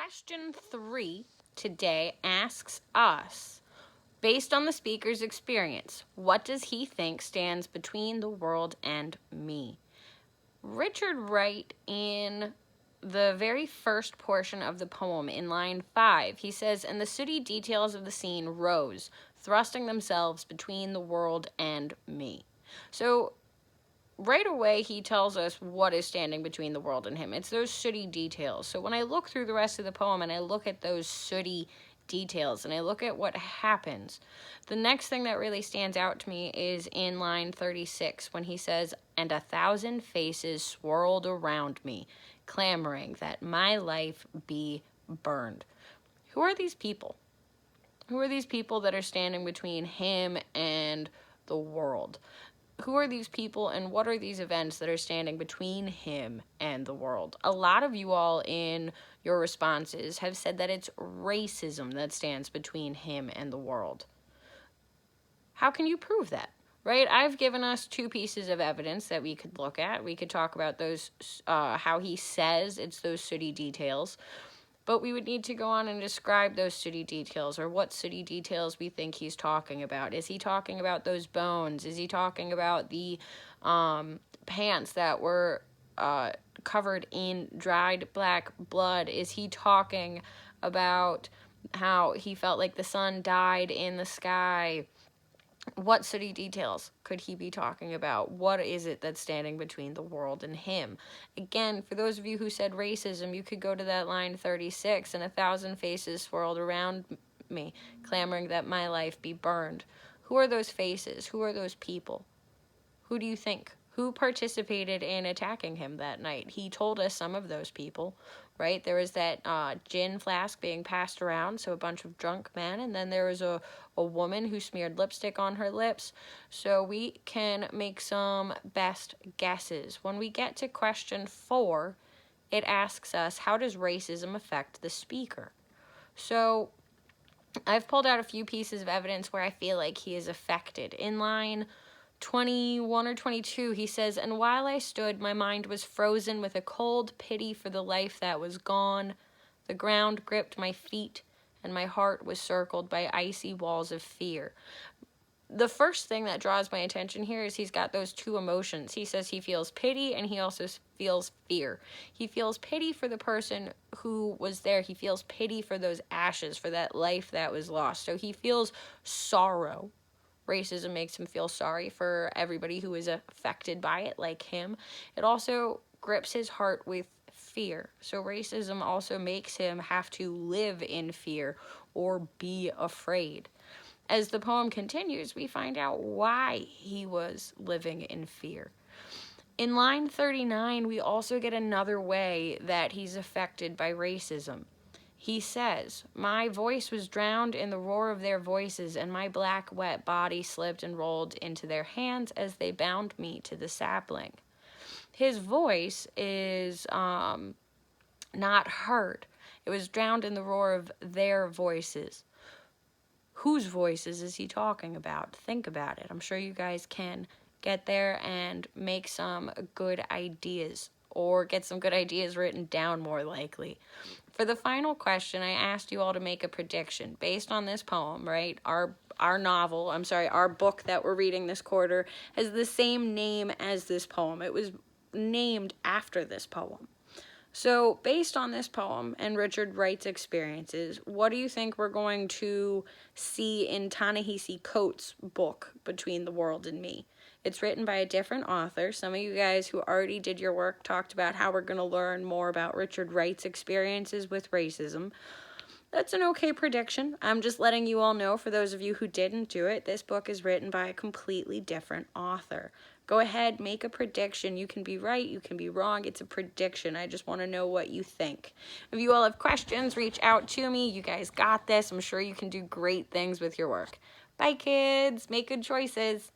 Question 3 today asks us, based on the speaker's experience, what does he think stands between the world and me? Richard Wright, in the very first portion of the poem, in line 5, he says, "And the sooty details of the scene rose, thrusting themselves between the world and me." So right away, he tells us what is standing between the world and him. It's those sooty details. So when I look through the rest of the poem and I look at those sooty details and I look at what happens, the next thing that really stands out to me is in line 36 when he says, "And 1,000 faces swirled around me, clamoring that my life be burned." Who are these people? Who are these people that are standing between him and the world? Who are these people and what are these events that are standing between him and the world? A lot of you all in your responses have said that it's racism that stands between him and the world. How can you prove that? Right? I've given us 2 pieces of evidence that we could look at. We could talk about those, how he says it's those sooty details. But we would need to go on and describe those sooty details, or what sooty details we think he's talking about. Is he talking about those bones? Is he talking about the pants that were covered in dried black blood? Is he talking about how he felt like the sun died in the sky? What sooty details could he be talking about? What is it that's standing between the world and him? Again, for those of you who said racism, you could go to that line 36, "And 1,000 faces swirled around me, clamoring that my life be burned." Who are those faces? Who are those people? Who do you think? Who participated in attacking him that night? He told us some of those people, right? There was that gin flask being passed around, so a bunch of drunk men, and then there was a woman who smeared lipstick on her lips. So we can make some best guesses. When we get to question 4, it asks us, how does racism affect the speaker? So I've pulled out a few pieces of evidence where I feel like he is affected. In line 21 or 22, he says, "And while I stood, my mind was frozen with a cold pity for the life that was gone. The ground gripped my feet, and my heart was circled by icy walls of fear." The first thing that draws my attention here is he's got those 2 emotions. He says he feels pity and he also feels fear. He feels pity for the person who was there. He feels pity for those ashes, for that life that was lost. So he feels sorrow. Racism makes him feel sorry for everybody who is affected by it, like him. It also grips his heart with fear. So racism also makes him have to live in fear or be afraid. As the poem continues, we find out why he was living in fear. In line 39, we also get another way that he's affected by racism. He says, "My voice was drowned in the roar of their voices, and my black, wet body slipped and rolled into their hands as they bound me to the sapling." His voice is not heard. It was drowned in the roar of their voices. Whose voices is he talking about? Think about it. I'm sure you guys can get there and make some good ideas, or get some good ideas written down, more likely. For the final question, I asked you all to make a prediction based on this poem, right? Our book that we're reading this quarter has the same name as this poem. It was named after this poem. So based on this poem and Richard Wright's experiences, what do you think we're going to see in Ta-Nehisi Coates' book, Between the World and Me? It's written by a different author. Some of you guys who already did your work talked about how we're going to learn more about Richard Wright's experiences with racism. That's an okay prediction. I'm just letting you all know, for those of you who didn't do it, this book is written by a completely different author. Go ahead, make a prediction. You can be right, you can be wrong. It's a prediction. I just want to know what you think. If you all have questions, reach out to me. You guys got this. I'm sure you can do great things with your work. Bye, kids. Make good choices.